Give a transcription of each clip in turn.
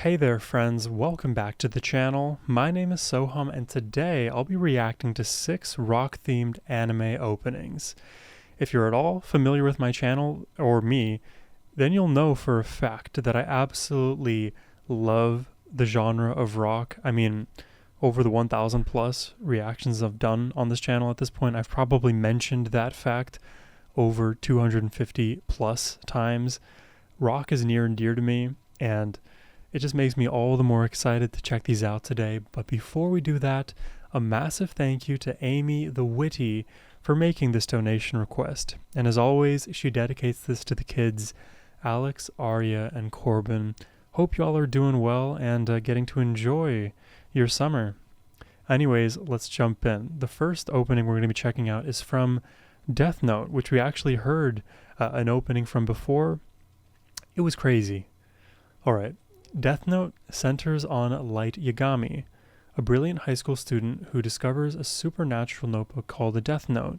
Hey there friends, welcome back to the channel. My name is Sohum and today I'll be reacting to 6 rock-themed anime openings. If you're at all familiar with my channel, or me, then you'll know for a fact that I absolutely love the genre of rock. I mean, over the 1,000 plus reactions I've done on this channel at this point, I've probably mentioned that fact over 250 plus times. Rock is near and dear to me, and it just makes me all the more excited to check these out today. But before we do that, a massive thank you to Amy the Witty for making this donation request. And as always, she dedicates this to the kids, Alex, Arya, and Corbin. Hope y'all are doing well and getting to enjoy your summer. Anyways, let's jump in. The first opening we're going to be checking out is from Death Note, which we actually heard an opening from before. It was crazy. Alright. Death Note centers on Light Yagami, a brilliant high school student who discovers a supernatural notebook called the Death Note.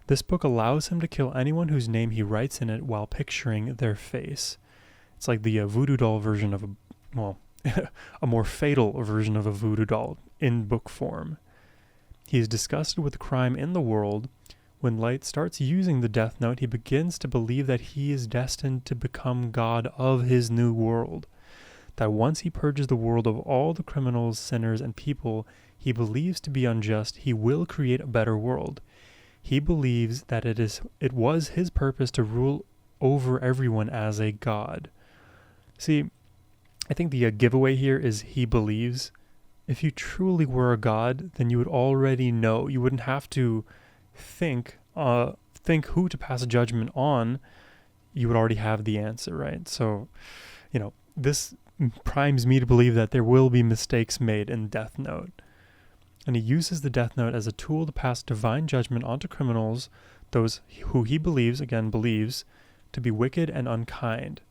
This book allows him to kill anyone whose name he writes in it while picturing their face. It's like the voodoo doll version of a more fatal version of a voodoo doll in book form. He is disgusted with the crime in the world. When Light starts using the Death Note, he begins to believe that he is destined to become god of his new world. That once he purges the world of all the criminals, sinners, and people he believes to be unjust, he will create a better world. He believes that it was his purpose to rule over everyone as a god. See, I think the giveaway here is he believes. If you truly were a god, then you would already know. You wouldn't have to think who to pass a judgment on. You would already have the answer, right? So, this primes me to believe that there will be mistakes made in Death Note. And he uses the Death Note as a tool to pass divine judgment onto criminals, those who he believes, to be wicked and unkind,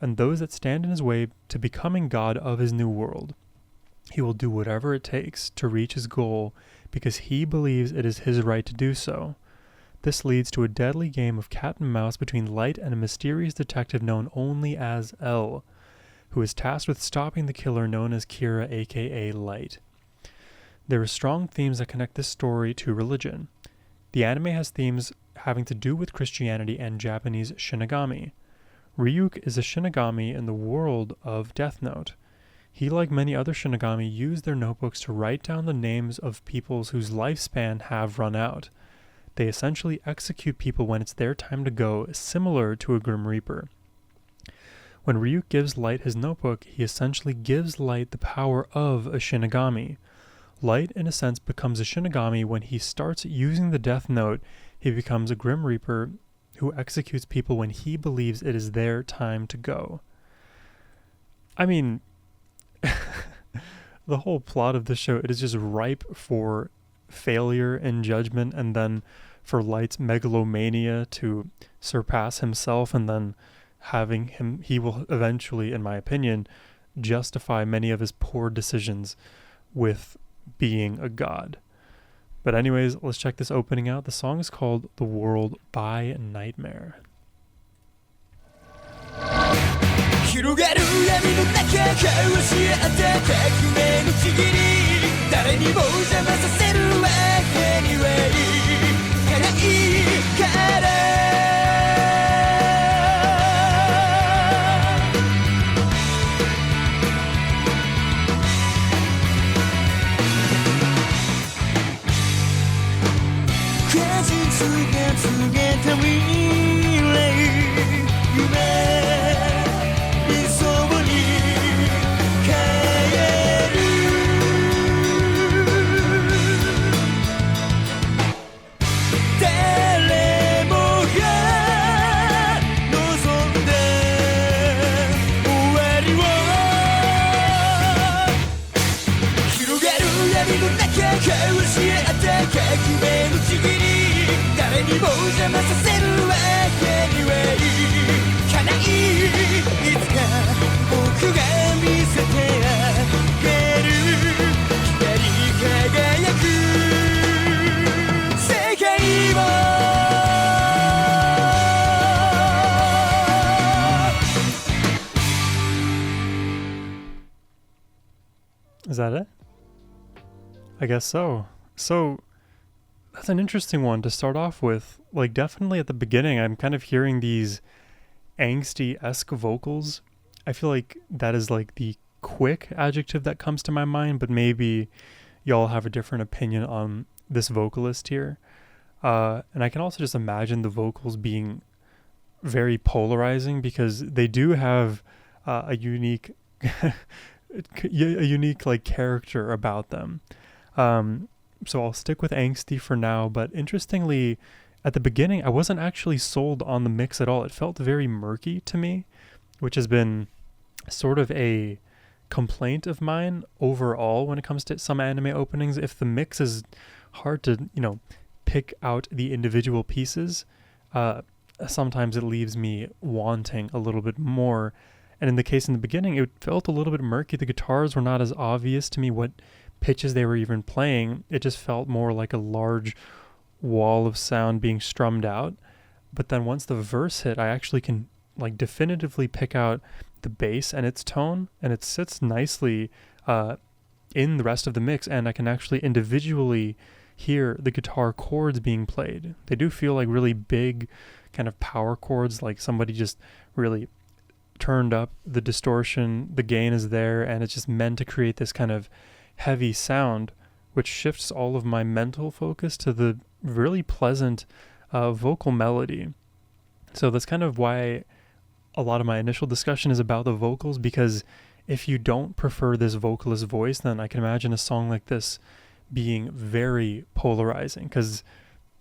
and those that stand in his way to becoming god of his new world. He will do whatever it takes to reach his goal because he believes it is his right to do so. This leads to a deadly game of cat and mouse between Light and a mysterious detective known only as L, who is tasked with stopping the killer known as Kira, aka Light. There are strong themes that connect this story to religion. The anime has themes having to do with Christianity and Japanese Shinigami. Ryuk is a Shinigami in the world of Death Note. He, like many other Shinigami, use their notebooks to write down the names of peoples whose lifespan have run out. They essentially execute people when it's their time to go, similar to a Grim Reaper. When Ryuk gives Light his notebook, he essentially gives Light the power of a Shinigami. Light, in a sense, becomes a Shinigami when he starts using the Death Note. He becomes a Grim Reaper who executes people when he believes it is their time to go. I mean, the whole plot of this show, it is just ripe for failure and judgment, and then for Light's megalomania to surpass himself, and then he will eventually, in my opinion, justify many of his poor decisions with being a god. But anyways, let's check this opening out. The song is called The World by Nightmare. 広がる闇の中交わし合った革命のちぎり誰にも邪魔させるわけにはいかないから果実が告げた未来夢交わし合った革命のちぎり誰にも邪魔させるわけにはいかないいつか僕が見せてあげる光り輝く世界を Is that it? I guess so. So that's an interesting one to start off with. Like, definitely at the beginning, I'm kind of hearing these angsty-esque vocals. I feel like that is like the quick adjective that comes to my mind, but maybe y'all have a different opinion on this vocalist here. And I can also just imagine the vocals being very polarizing because they do have a unique like character about them. So I'll stick with angsty for now, but interestingly, at the beginning, I wasn't actually sold on the mix at all. It felt very murky to me, which has been sort of a complaint of mine overall when it comes to some anime openings. If the mix is hard to, pick out the individual pieces, sometimes it leaves me wanting a little bit more. And in the case in the beginning, it felt a little bit murky. The guitars were not as obvious to me what pitches they were even playing. It just felt more like a large wall of sound being strummed out. But then once the verse hit, I actually can like definitively pick out the bass and its tone, and it sits nicely in the rest of the mix, and I can actually individually hear the guitar chords being played. They do feel like really big kind of power chords, like somebody just really turned up the distortion, the gain is there, and it's just meant to create this kind of heavy sound, which shifts all of my mental focus to the really pleasant vocal melody. So that's kind of why a lot of my initial discussion is about the vocals, because if you don't prefer this vocalist voice, then I can imagine a song like this being very polarizing, because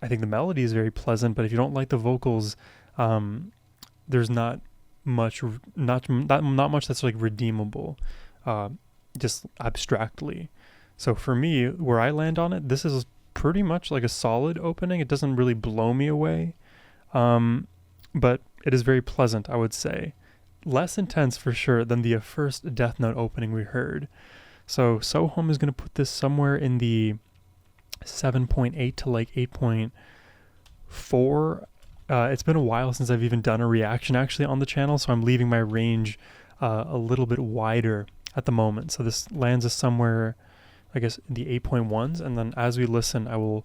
I think the melody is very pleasant, but if you don't like the vocals, there's not much that's like redeemable, just abstractly. So for me, where I land on it, this is pretty much like a solid opening. It doesn't really blow me away, but it is very pleasant, I would say. Less intense for sure than the first Death Note opening we heard. So Sohum is going to put this somewhere in the 7.8 to like 8.4. It's been a while since I've even done a reaction actually on the channel, so I'm leaving my range a little bit wider at the moment. So this lands us somewhere, I guess, in the 8.1s, and then as we listen, I will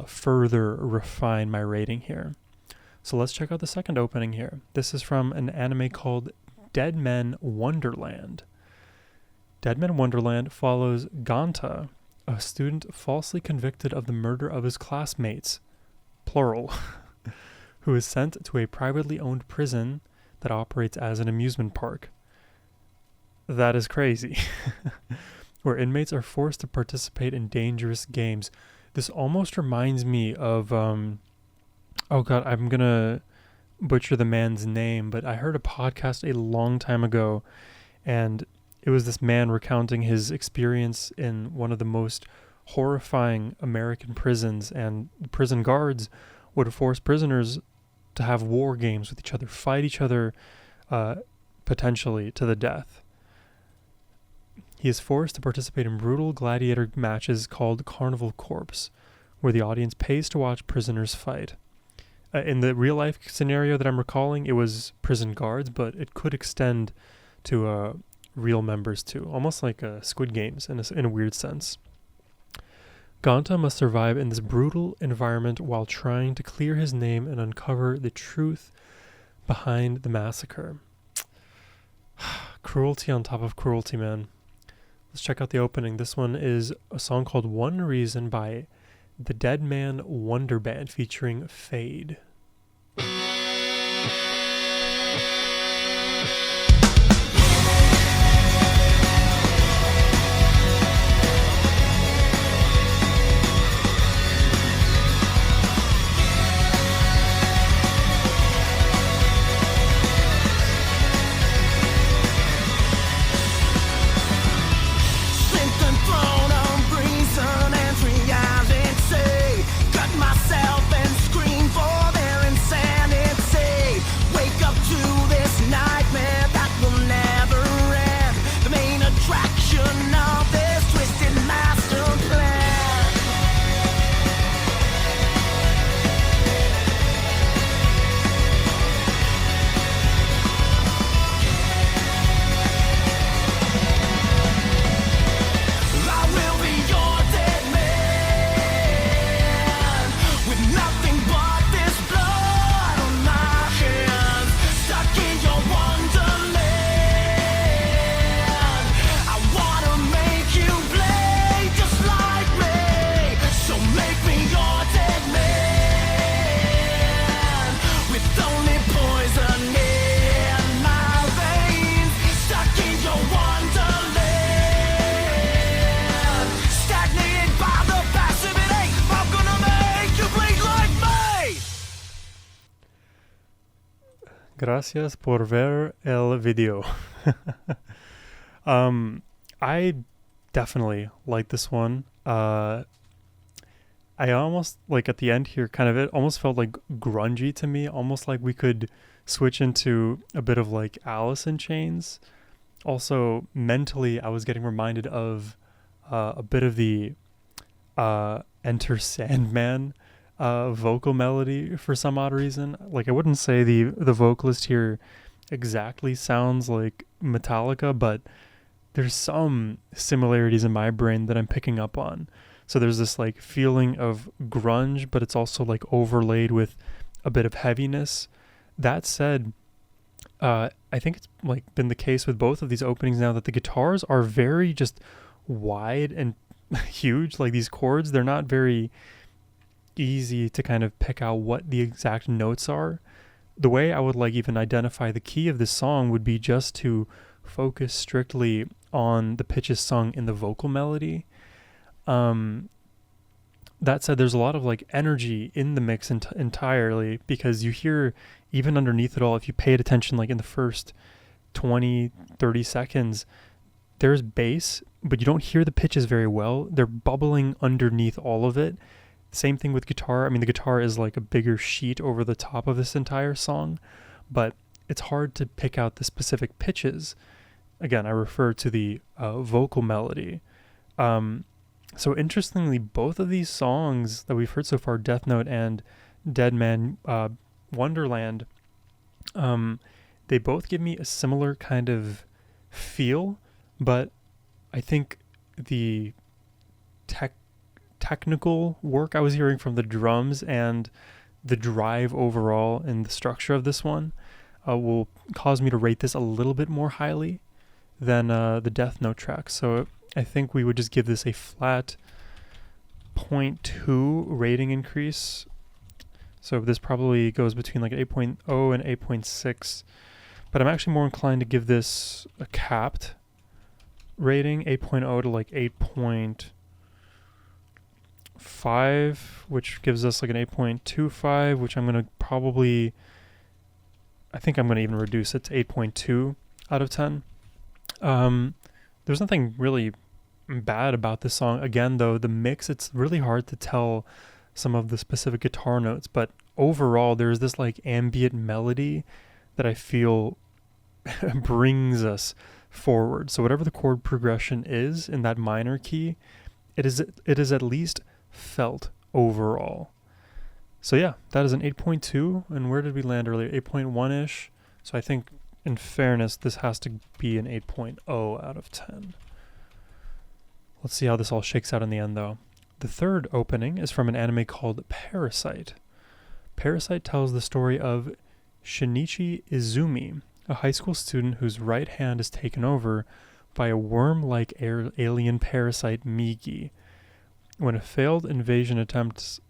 further refine my rating here. So let's check out the second opening here. This is from an anime called Deadman Wonderland. Deadman Wonderland follows Ganta, a student falsely convicted of the murder of his classmates, plural, who is sent to a privately owned prison that operates as an amusement park. That is crazy. Where inmates are forced to participate in dangerous games. This almost reminds me of, oh god, I'm gonna butcher the man's name, but I heard a podcast a long time ago, and it was this man recounting his experience in one of the most horrifying American prisons, and prison guards would force prisoners to have war games with each other, fight each other, potentially to the death. He is forced to participate in brutal gladiator matches called Carnival Corpse, where the audience pays to watch prisoners fight. In the real-life scenario that I'm recalling, it was prison guards, but it could extend to real members too, almost like Squid Games in a weird sense. Ganta must survive in this brutal environment while trying to clear his name and uncover the truth behind the massacre. Cruelty on top of cruelty, man. Let's check out the opening. This one is a song called One Reason by the Deadman Wonderland featuring Fade. Myself and scream for them. Gracias por ver el video. I definitely like this one. I almost like at the end here, kind of it almost felt like grungy to me, almost like we could switch into a bit of like Alice in Chains. Also, mentally, I was getting reminded of a bit of the Enter Sandman vocal melody for some odd reason. Like I wouldn't say the vocalist here exactly sounds like Metallica, but there's some similarities in my brain that I'm picking up on. So there's this like feeling of grunge, but it's also like overlaid with a bit of heaviness. That said, I think it's like been the case with both of these openings now that the guitars are very just wide and huge. Like these chords, they're not very easy to kind of pick out what the exact notes are. The way I would like even identify the key of this song would be just to focus strictly on the pitches sung in the vocal melody. That said, there's a lot of like energy in the mix entirely, because you hear even underneath it all, if you paid attention like in the first 20-30 seconds, there's bass, but you don't hear the pitches very well. They're bubbling underneath all of it. Same thing with guitar. I mean, the guitar is like a bigger sheet over the top of this entire song, but it's hard to pick out the specific pitches. Again, I refer to the vocal melody. So interestingly, both of these songs that we've heard so far, Death Note and Deadman Wonderland, they both give me a similar kind of feel, but I think the technical work I was hearing from the drums and the drive overall in the structure of this one will cause me to rate this a little bit more highly than the Death Note track. So I think we would just give this a flat 0.2 rating increase. So this probably goes between like 8.0 and 8.6. But I'm actually more inclined to give this a capped rating, 8.0 to like 8.5, which gives us like an 8.25, which I'm going to probably, I think I'm going to even reduce it to 8.2 out of 10. There's nothing really bad about this song. Again, though, the mix, it's really hard to tell some of the specific guitar notes, but overall there's this like ambient melody that I feel brings us forward. So whatever the chord progression is in that minor key, it is at least felt overall. So yeah, that is an 8.2. And where did we land earlier? 8.1-ish. So I think in fairness, this has to be an 8.0 out of 10. Let's see how this all shakes out in the end, though. The third opening is from an anime called Parasyte. Parasyte tells the story of Shinichi Izumi, a high school student whose right hand is taken over by a worm-like alien parasite, Migi. When a failed invasion attempt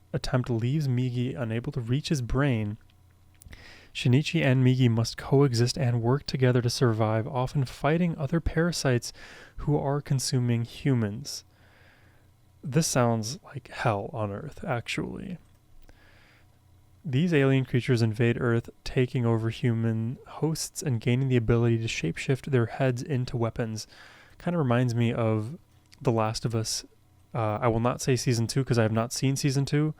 leaves Migi unable to reach his brain, Shinichi and Migi must coexist and work together to survive, often fighting other parasites who are consuming humans. This sounds like hell on Earth, actually. These alien creatures invade Earth, taking over human hosts and gaining the ability to shapeshift their heads into weapons. Kind of reminds me of The Last of Us. I will not say Season 2 because I have not seen Season 2.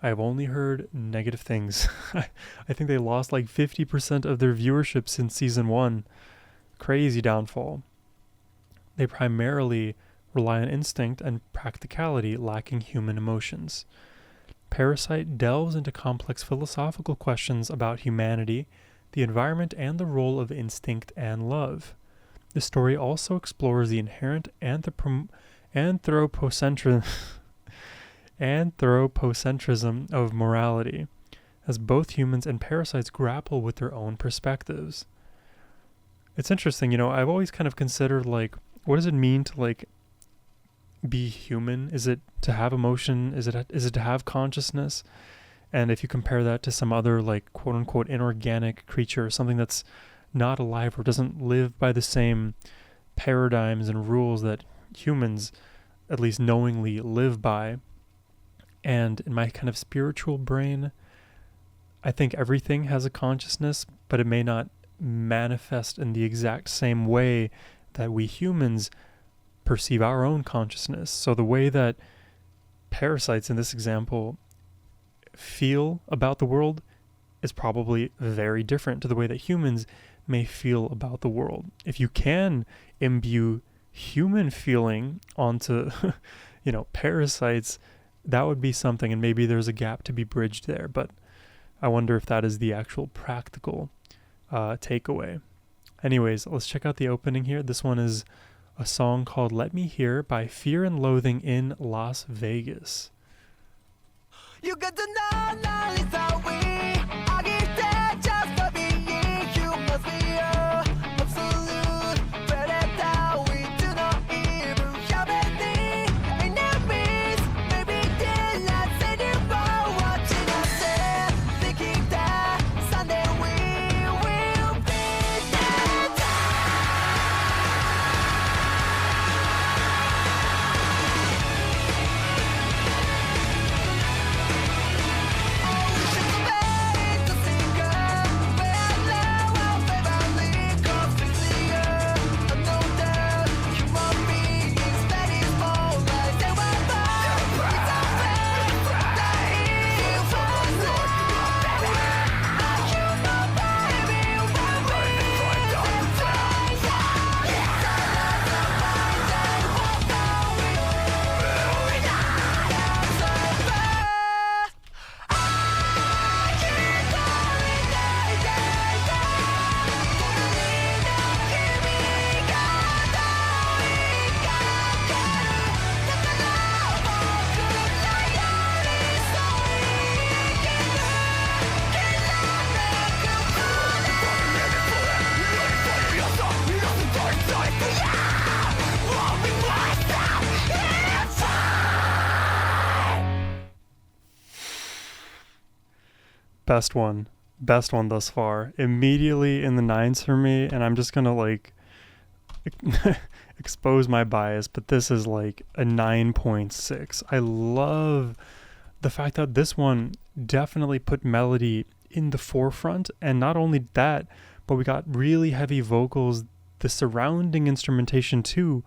I have only heard negative things. I think they lost like 50% of their viewership since Season 1. Crazy downfall. They primarily rely on instinct and practicality, lacking human emotions. Parasyte delves into complex philosophical questions about humanity, the environment, and the role of instinct and love. The story also explores the inherent anthropocentrism of morality, as both humans and parasites grapple with their own perspectives. It's interesting, I've always kind of considered, like, what does it mean to, like, be human? Is it to have emotion? Is it to have consciousness? And if you compare that to some other, like, quote-unquote inorganic creature, something that's not alive or doesn't live by the same paradigms and rules that humans at least knowingly live by. And in my kind of spiritual brain, I think everything has a consciousness, but it may not manifest in the exact same way that we humans perceive our own consciousness. So the way that parasites in this example feel about the world is probably very different to the way that humans may feel about the world. If you can imbue human feeling onto, parasites, that would be something, and maybe there's a gap to be bridged there, but I wonder if that is the actual practical takeaway. Anyways, let's check out the opening here. This one is a song called Let Me Hear by Fear and Loathing in Las Vegas. You got to know now it's how we I give that just for being human fear absolute predator. We do not even have any enemies. Maybe they're not anymore watching us there, thinking that someday we will be dead. Best one thus far. Immediately in the 9s for me, and I'm just gonna expose my bias, but this is like a 9.6. I love the fact that this one definitely put melody in the forefront, and not only that, but we got really heavy vocals. The surrounding instrumentation too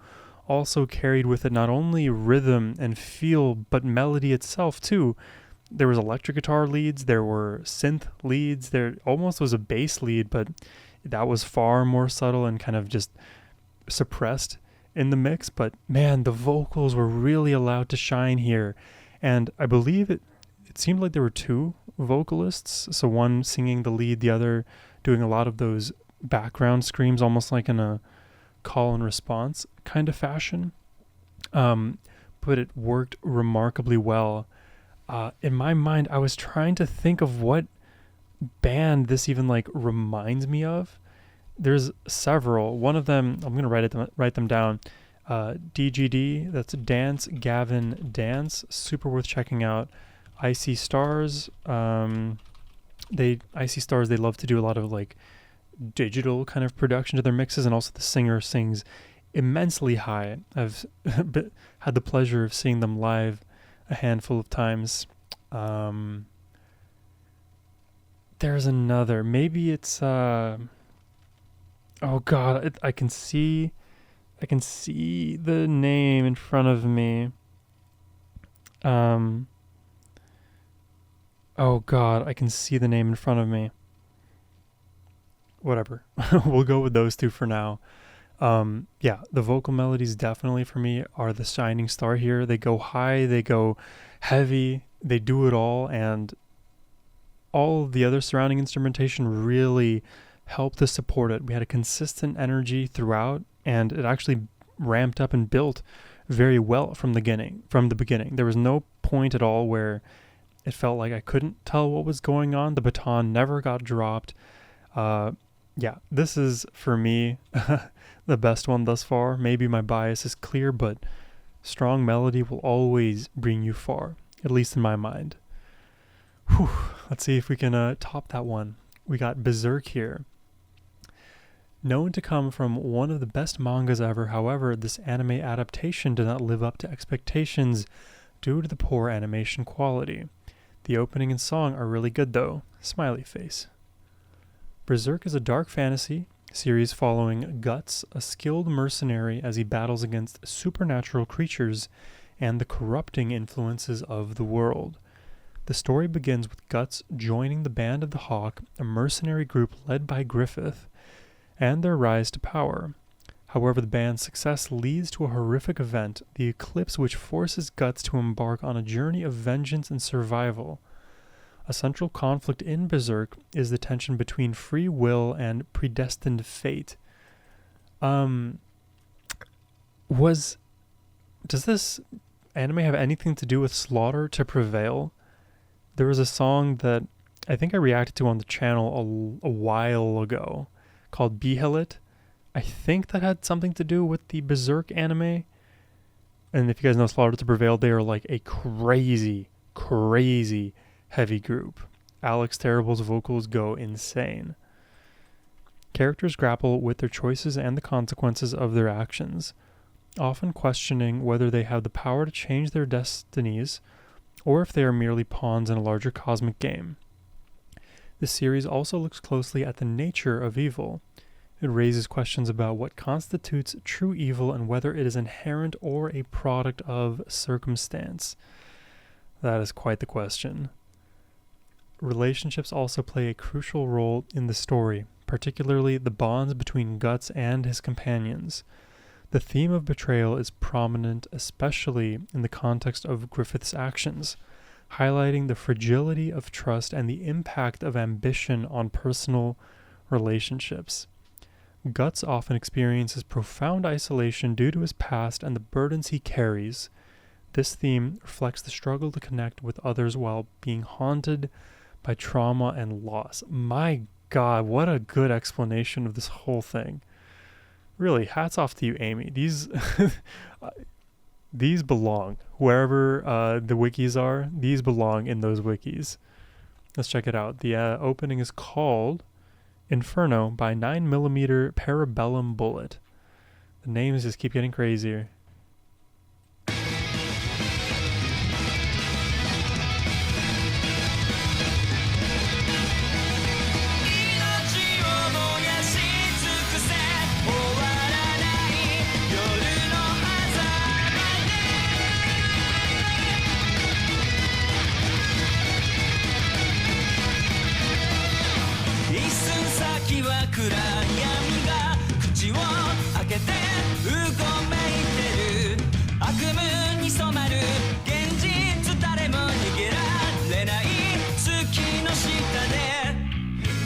also carried with it not only rhythm and feel, but melody itself too. There was electric guitar leads, there were synth leads, there almost was a bass lead, but that was far more subtle and kind of just suppressed in the mix. But man, the vocals were really allowed to shine here. And I believe it seemed like there were two vocalists, so one singing the lead, the other doing a lot of those background screams, almost like in a call and response kind of fashion. But it worked remarkably well. In my mind, I was trying to think of what band this even reminds me of. There's several. One of them, I'm gonna write them down. DGD, that's Dance Gavin Dance, super worth checking out. Icy Stars, they love to do a lot of digital kind of production to their mixes, and also the singer sings immensely high. I've had the pleasure of seeing them live a handful of times. There's another, maybe it's oh god, I can see the name in front of me. Oh god, I can see the name in front of me. Whatever. We'll go with those two for now. Yeah, the vocal melodies definitely for me are the shining star here. They go high, they go heavy, they do it all, and all of the other surrounding instrumentation really helped to support it. We had a consistent energy throughout, and it actually ramped up and built very well from the beginning. There was no point at all where it felt like I couldn't tell what was going on. The baton never got dropped. Yeah, this is, for me, the best one thus far. Maybe my bias is clear, but strong melody will always bring you far, at least in my mind. Whew. Let's see if we can top that one. We got Berserk here. Known to come from one of the best mangas ever, however, this anime adaptation did not live up to expectations due to the poor animation quality. The opening and song are really good though. Smiley face. Berserk is a dark fantasy series following Guts, a skilled mercenary as he battles against supernatural creatures and the corrupting influences of the world. The story begins with Guts joining the Band of the Hawk, a mercenary group led by Griffith, and their rise to power. However, the band's success leads to a horrific event, the eclipse, which forces Guts to embark on a journey of vengeance and survival. A central conflict in Berserk is the tension between free will and predestined fate. Does this anime have anything to do with Slaughter to Prevail? There was a song that I think I reacted to on the channel a while ago called Behelit. I think that had something to do with the Berserk anime. And if you guys know Slaughter to Prevail, they are like a crazy, crazy heavy group. Alex Terrible's vocals go insane. Characters grapple with their choices and the consequences of their actions, often questioning whether they have the power to change their destinies or if they are merely pawns in a larger cosmic game. This series also looks closely at the nature of evil. It raises questions about what constitutes true evil and whether it is inherent or a product of circumstance. That is quite the question. Relationships also play a crucial role in the story, particularly the bonds between Guts and his companions. The theme of betrayal is prominent, especially in the context of Griffith's actions, highlighting the fragility of trust and the impact of ambition on personal relationships. Guts often experiences profound isolation due to his past and the burdens he carries. This theme reflects the struggle to connect with others while being haunted by trauma and loss. My God, what a good explanation of this whole thing. Really, hats off to you, Amy. These these belong. Wherever the wikis are, these belong in those wikis. Let's check it out. The opening is called Inferno by 9mm Parabellum Bullet. The names just keep getting crazier.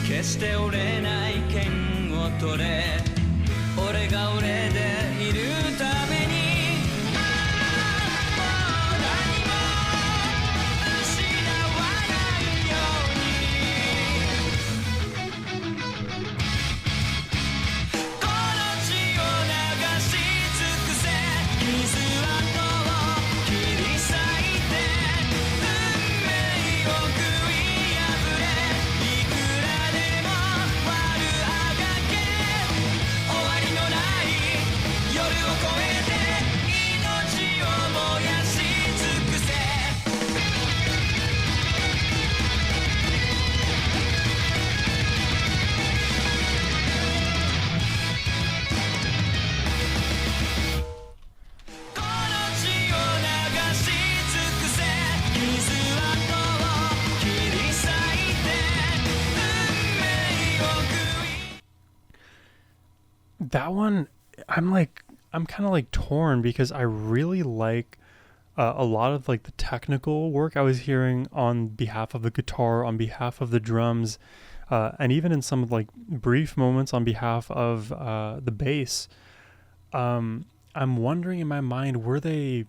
決して折れない剣を取れ俺が俺でいるためにもう何も失わないようにこの血を流し尽くせ傷跡を切り裂いて運命を食い破れThat one, I'm kind of like torn because I really like a lot of like the technical work I was hearing on behalf of the guitar, on behalf of the drums, and even in some like brief moments on behalf of the bass. I'm wondering in my mind, were they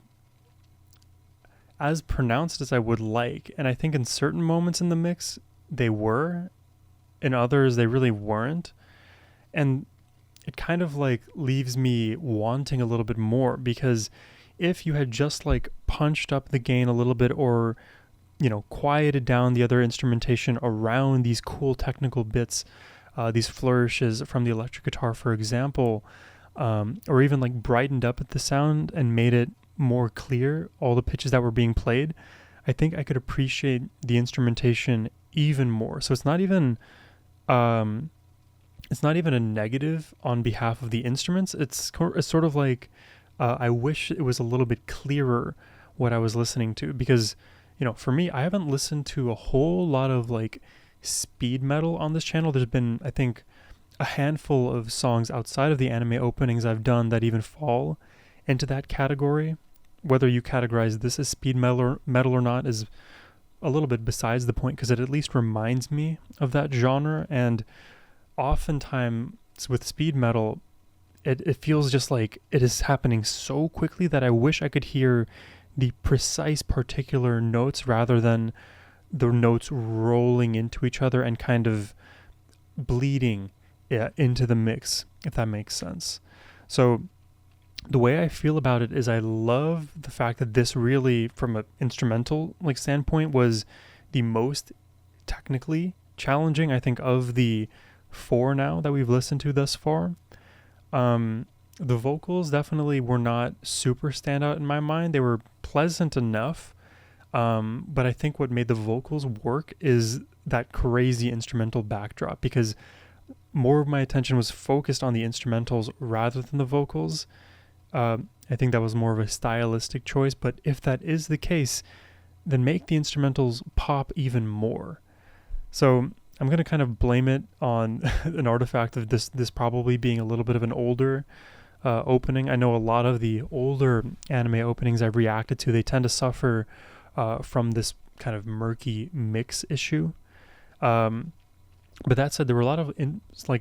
as pronounced as I would like? And I think in certain moments in the mix, they were. In others, they really weren't. And it kind of like leaves me wanting a little bit more, because if you had just like punched up the gain a little bit or, you know, quieted down the other instrumentation around these cool technical bits, these flourishes from the electric guitar, for example, or even like brightened up the sound and made it more clear, all the pitches that were being played, I think I could appreciate the instrumentation even more. So it's not even a negative on behalf of the instruments. It's sort of like I wish it was a little bit clearer what I was listening to, because for me, I haven't listened to a whole lot of like speed metal on this channel. There's been, I think, a handful of songs outside of the anime openings I've done that even fall into that category. Whether you categorize this as speed metal or not is a little bit besides the point, because it at least reminds me of that genre. And oftentimes with speed metal, it feels just like it is happening so quickly that I wish I could hear the precise particular notes rather than the notes rolling into each other and kind of bleeding into the mix, if that makes sense. So the way I feel about it is I love the fact that this really, from an instrumental standpoint, was the most technically challenging, I think, of the 4 now that we've listened to thus far. The vocals definitely were not super standout in my mind. They were pleasant enough, but I think what made the vocals work is that crazy instrumental backdrop, because more of my attention was focused on the instrumentals rather than the vocals. I think that was more of a stylistic choice, but if that is the case, then make the instrumentals pop even more. So I'm going to kind of blame it on an artifact of this probably being a little bit of an older opening. I know a lot of the older anime openings I've reacted to, they tend to suffer from this kind of murky mix issue. But that said, there were a lot of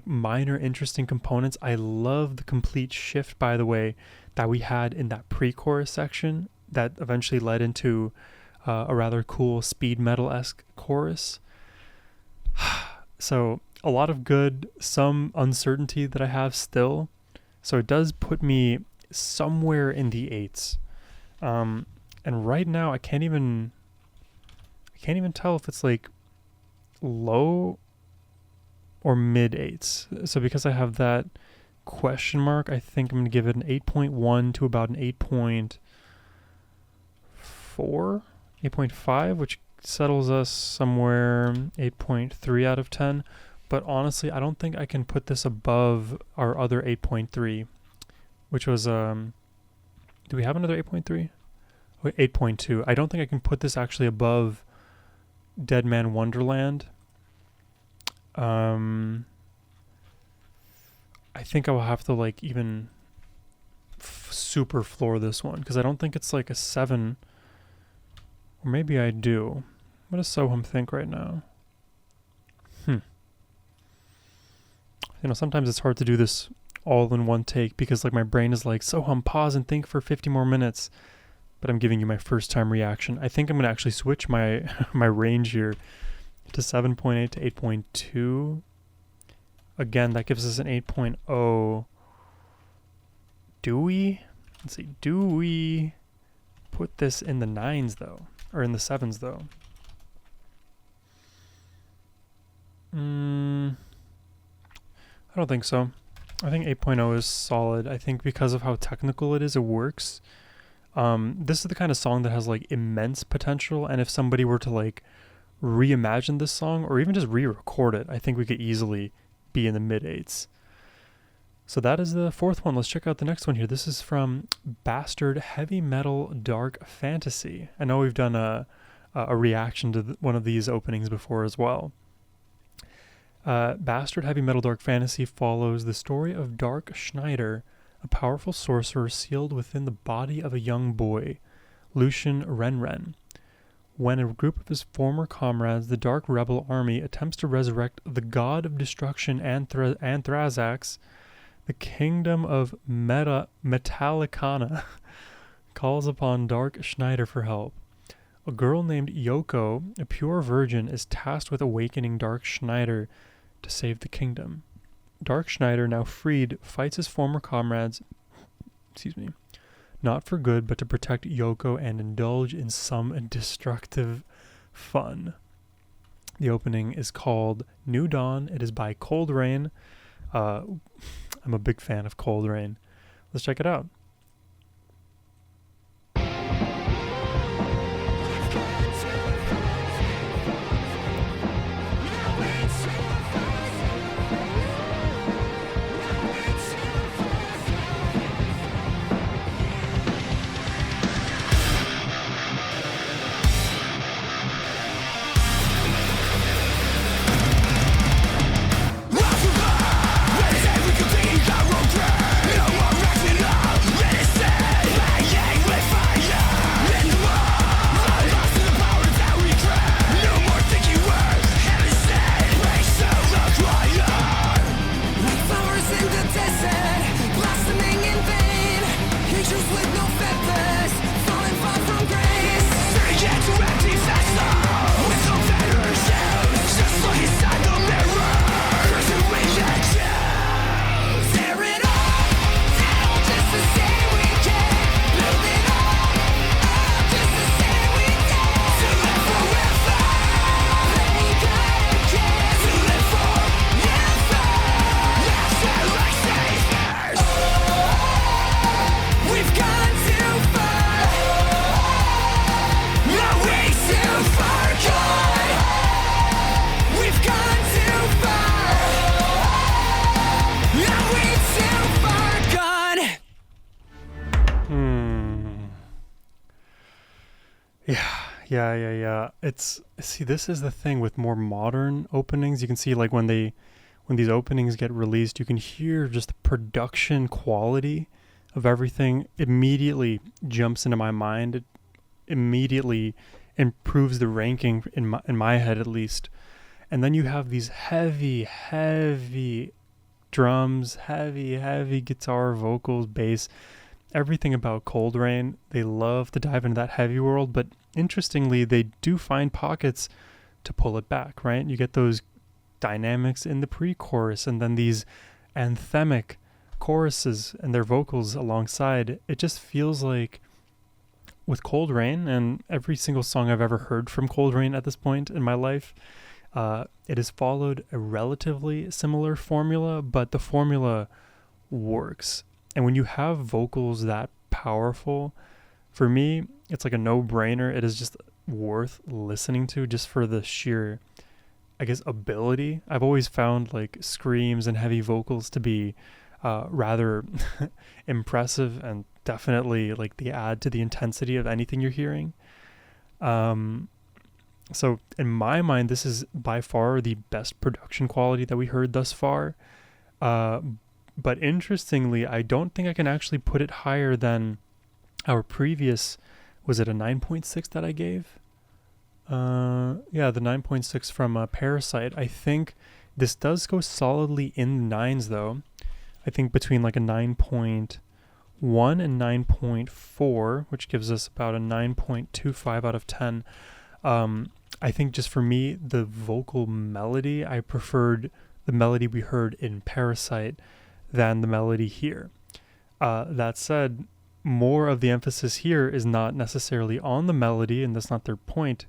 minor interesting components. I love the complete shift, by the way, that we had in that pre-chorus section that eventually led into a rather cool speed metal-esque chorus. So a lot of good, some uncertainty that I have still. So it does put me somewhere in the 8s. And right now I can't even tell if it's like low or mid 8s. So because I have that question mark, I think I'm going to give it an 8.1 to about an 8.4, 8.5, which settles us somewhere 8.3 out of 10. But honestly, I don't think I can put this above our other 8.3, which was, do we have another 8.3? 8.2. I don't think I can put this actually above Deadman Wonderland. I think I will have to even super floor this one, because I don't think it's like a 7, or maybe I do. What does Sohum think right now? Sometimes it's hard to do this all in one take, because my brain is like, Sohum, pause and think for 50 more minutes. But I'm giving you my first time reaction. I think I'm going to actually switch my my range here to 7.8 to 8.2. Again, that gives us an 8.0. Do we? Let's see. Do we put this in the 9s though? Or in the 7s though? I don't think so. I think 8.0 is solid. I think because of how technical it is, it works. This is the kind of song that has immense potential, and if somebody were to reimagine this song or even just re-record it, I think we could easily be in the mid 8s. So that is the 4th one. Let's check out the next one here. This is from Bastard Heavy Metal Dark Fantasy. I know we've done a reaction to one of these openings before as well. Bastard Heavy Metal Dark Fantasy follows the story of Dark Schneider, a powerful sorcerer sealed within the body of a young boy, Lucian Renren. When a group of his former comrades, the Dark Rebel Army, attempts to resurrect the god of destruction Anthrazax, the kingdom of Metallicana calls upon Dark Schneider for help. A girl named Yoko, a pure virgin, is tasked with awakening Dark Schneider to save the kingdom. Dark Schneider, now freed, fights his former comrades, not for good, but to protect Yoko and indulge in some destructive fun. The opening is called New Dawn. It is by Cold Rain. I'm a big fan of Cold Rain. Let's check it out. angels with no feathers, falling far from grace. Forget to empty vessel with no better shoes. Just look inside the mirror, cruising with the truth. Tear it all down just to say we can. Build it all up just to say we did. To live forever, playing God again. To live forever, last and like saviors. We've gone too far. No way too far gone. We've gone too far. No way too far gone. Yeah. This is the thing with more modern openings. You can see like when these openings get released, you can hear just the production quality of everything immediately jumps into my mind. It immediately improves the ranking in my head at least. And then you have these heavy drums, heavy guitar, vocals, bass, everything about Cold Rain. They love to dive into that heavy world, but interestingly, they do find pockets to pull it back, right? You get those dynamics in the pre-chorus and then these anthemic choruses and their vocals alongside. It just feels like with Cold Rain, and every single song I've ever heard from Cold Rain at this point in my life, it has followed a relatively similar formula, but the formula works. And when you have vocals that powerful, for me, it's like a no-brainer. It is just worth listening to just for the sheer, I guess, ability. I've always found like screams and heavy vocals to be rather impressive and definitely like the add to the intensity of anything you're hearing. So in my mind, this is by far the best production quality that we heard thus far. But interestingly, I don't think I can actually put it higher than our previous, was it a 9.6 that I gave? Yeah, the 9.6 from Parasyte. I think this does go solidly in the nines though. I think between like a 9.1 and 9.4, which gives us about a 9.25 out of 10. I think just for me, the vocal melody, I preferred the melody we heard in Parasyte than the melody here. That said, more of the emphasis here is not necessarily on the melody, and that's not their point.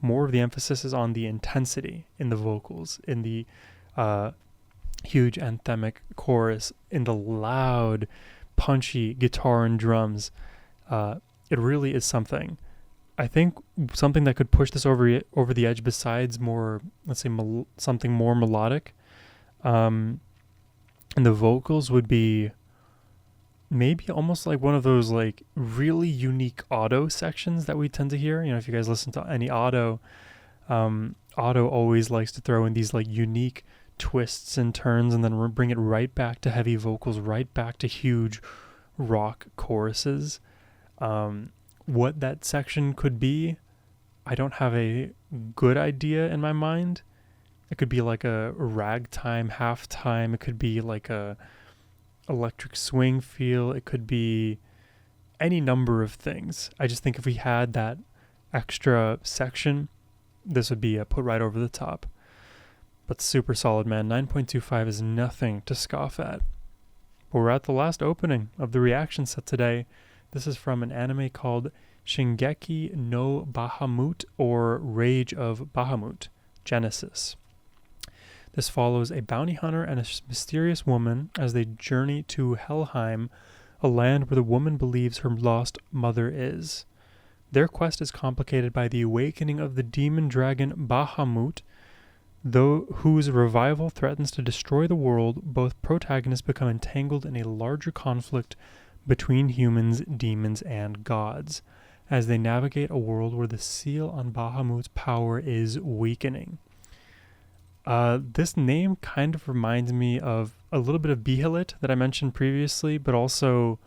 More of the emphasis is on the intensity in the vocals, in the huge anthemic chorus, in the loud, punchy guitar and drums. It really is something. I think something that could push this over the edge besides more, let's say, something more melodic, and the vocals would be maybe almost like one of those like really unique auto sections that we tend to hear. You know, if you guys listen to any auto always likes to throw in these like unique twists and turns and then bring it right back to heavy vocals, right back to huge rock choruses. What that section could be, I don't have a good idea in my mind. It could be like a ragtime halftime. It could be like a electric swing feel. It could be any number of things. I just think if we had that extra section, this would be put right over the top. But super solid, man. 9.25 is nothing to scoff at. But we're at the last opening of the reaction set today. This is from an anime called Shingeki no Bahamut, or Rage of Bahamut, Genesis. This follows a bounty hunter and a mysterious woman as they journey to Helheim, a land where the woman believes her lost mother is. Their quest is complicated by the awakening of the demon dragon Bahamut, though whose revival threatens to destroy the world. Both protagonists become entangled in a larger conflict between humans, demons, and gods, as they navigate a world where the seal on Bahamut's power is weakening. This name kind of reminds me of a little bit of Behelit that I mentioned previously, but also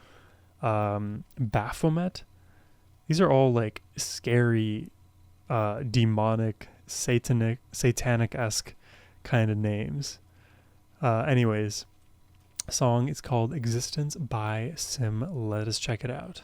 Baphomet. These are all like scary, demonic, satanic-esque kind of names. Anyways, song is called Existence by Sim. Let us check it out.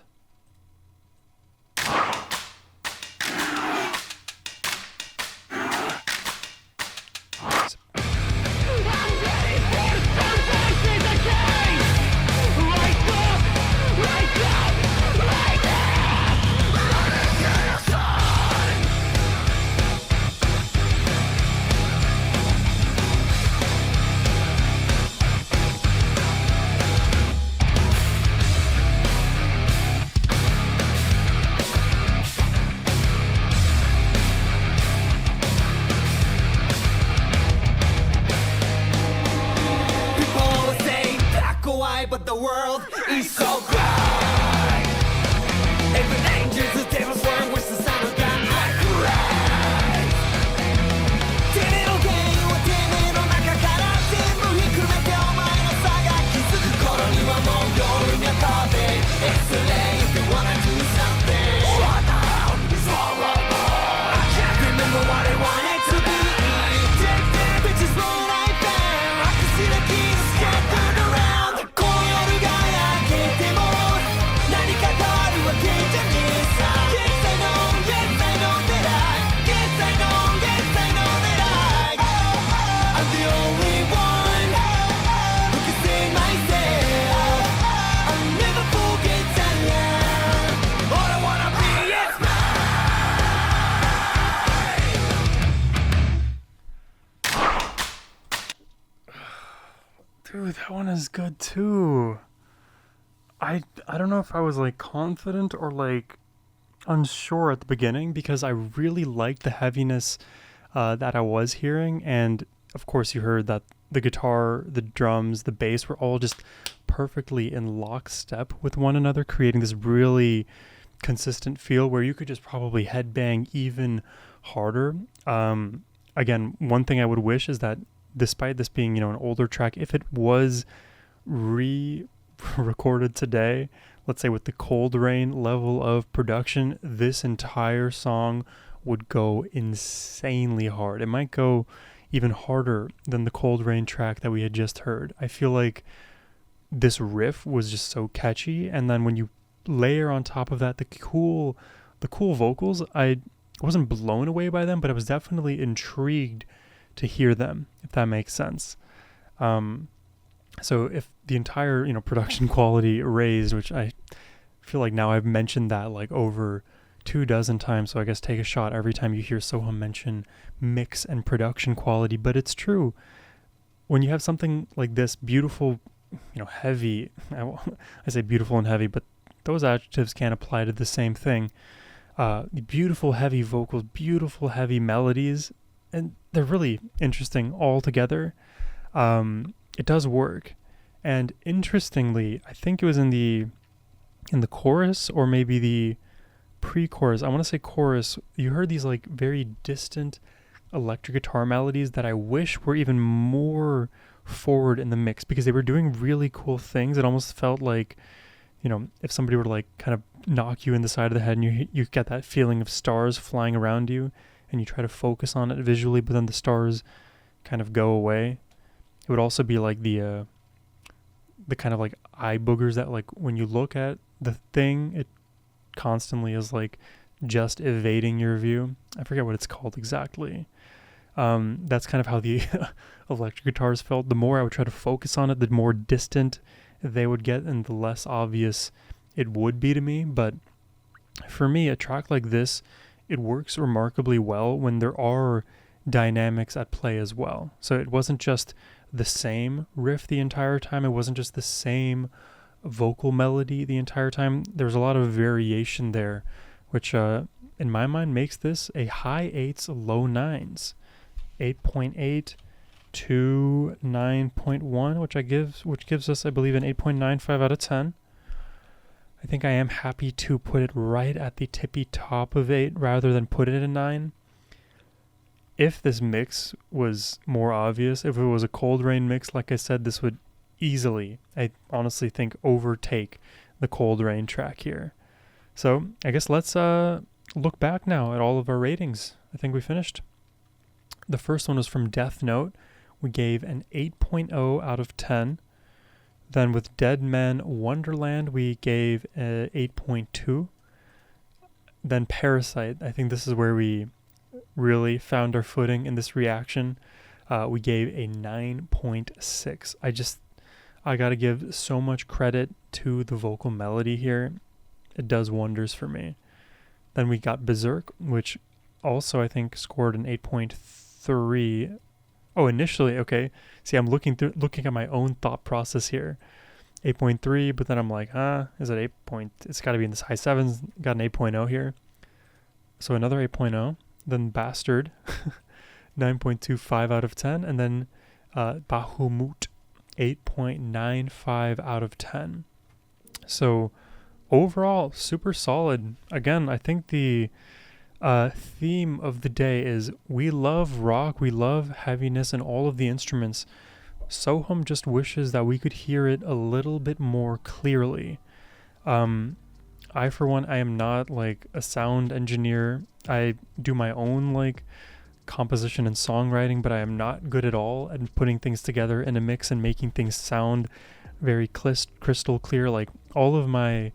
But the world is so bright. Even angels and devils were with the sound of God. I cry. てめえの原因はてめえの中から全部ひっくるめてお前の差が気づく頃にはもう夜が飛べ X-ray if you wanna do something. What the hell is wrong with me? I can't remember what I wanted to be. Take that bitches when I found. I can see the keys scattered around. ，Dude, that one is good too. I don't know if I was like confident or like unsure at the beginning because I really liked the heaviness that I was hearing, and of course you heard that the guitar, the drums, the bass were all just perfectly in lockstep with one another, creating this really consistent feel where you could just probably headbang even harder. Again, one thing I would wish is that despite this being, you know, an older track, if it was recorded today, let's say with the Cold Rain level of production, this entire song would go insanely hard. It might go even harder than the Cold Rain track that we had just heard. I feel like this riff was just so catchy, and then when you layer on top of that the cool vocals, I wasn't blown away by them, but I was definitely intrigued to hear them, if that makes sense. So if the entire, you know, production quality raised, which I feel like now I've mentioned that like over 24 times, so I guess take a shot every time you hear Sohum mention mix and production quality, but it's true. When you have something like this beautiful, you know, heavy, I say beautiful and heavy, but those adjectives can't apply to the same thing. Beautiful heavy vocals, beautiful heavy melodies, and they're really interesting all together. It does work. And interestingly, I think it was in the chorus or maybe the pre-chorus, I want to say chorus, you heard these like very distant electric guitar melodies that I wish were even more forward in the mix, because they were doing really cool things. It almost felt like, you know, if somebody were to like kind of knock you in the side of the head and you get that feeling of stars flying around you and you try to focus on it visually, but then the stars kind of go away. It would also be like the kind of like eye boogers that like when you look at the thing, it constantly is like just evading your view. I forget what it's called exactly. That's kind of how the electric guitars felt. The more I would try to focus on it, the more distant they would get and the less obvious it would be to me. But for me, a track like this, it works remarkably well when there are dynamics at play as well. So it wasn't just the same riff the entire time. It wasn't just the same vocal melody the entire time. There's a lot of variation there, which in my mind makes this a high 8s, low 9s. 8.8 to 9.1, which gives us, I believe, an 8.95 out of 10. I think I am happy to put it right at the tippy top of 8 rather than put it at 9. If this mix was more obvious, if it was a Cold Rain mix, like I said, this would easily, I honestly think, overtake the Cold Rain track here. So I guess let's look back now at all of our ratings. I think we finished. The first one was from Death Note. We gave an 8.0 out of 10 Then with Deadman Wonderland, we gave 8.2. Then Parasyte, I think this is where we really found our footing in this reaction. We gave a 9.6. I gotta give so much credit to the vocal melody here. It does wonders for me. Then we got Berserk, which also I think scored an 8.3. Oh, initially, okay. See, I'm looking at my own thought process here. 8.3, but then I'm like, is it 8 it's got to be in the high 7s. Got an 8.0 here. So another 8.0. Then Bastard, 9.25 out of 10. And then Bahamut, 8.95 out of 10. So overall, super solid. Again, I think the theme of the day is we love rock, we love heaviness and all of the instruments. Sohum just wishes that we could hear it a little bit more clearly. I, for one, I am not like a sound engineer. I do my own like composition and songwriting, but I am not good at all at putting things together in a mix and making things sound very crystal clear. Like all of my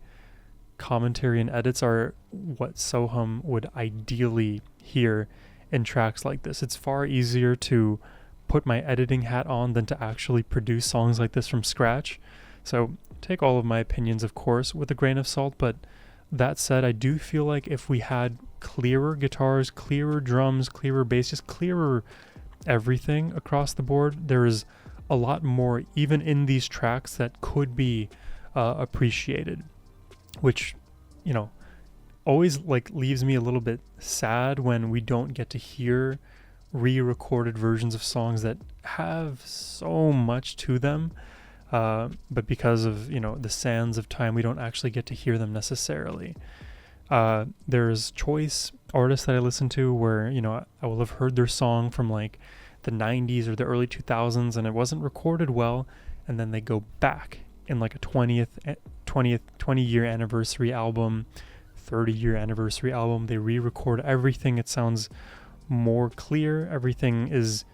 commentary and edits are what Sohum would ideally hear in tracks like this. It's far easier to put my editing hat on than to actually produce songs like this from scratch. So take all of my opinions, of course, with a grain of salt, but that said, I do feel like if we had clearer guitars, clearer drums, clearer bass, just clearer everything across the board, there is a lot more even in these tracks that could be appreciated, which, you know, always like leaves me a little bit sad when we don't get to hear re-recorded versions of songs that have so much to them, but because of, you know, the sands of time, we don't actually get to hear them necessarily. There's choice artists that I listen to where, you know, I will have heard their song from like the 90s or the early 2000s and it wasn't recorded well, and then they go back in like a 20 year anniversary album, 30-year anniversary album, they re-record everything. It sounds more clear, everything is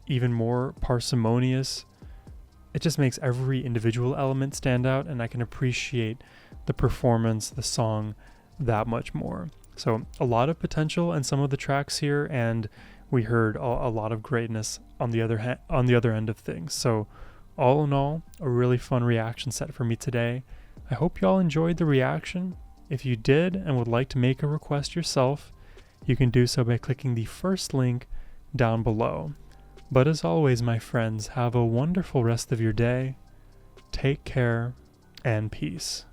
even more parsimonious. It just makes every individual element stand out, and I can appreciate the performance, the song, that much more. So a lot of potential in some of the tracks here, and we heard a lot of greatness on the other end of things. So all in all, a really fun reaction set for me today. I hope y'all enjoyed the reaction. If you did and would like to make a request yourself, you can do so by clicking the first link down below. But as always, my friends, have a wonderful rest of your day. Take care and peace.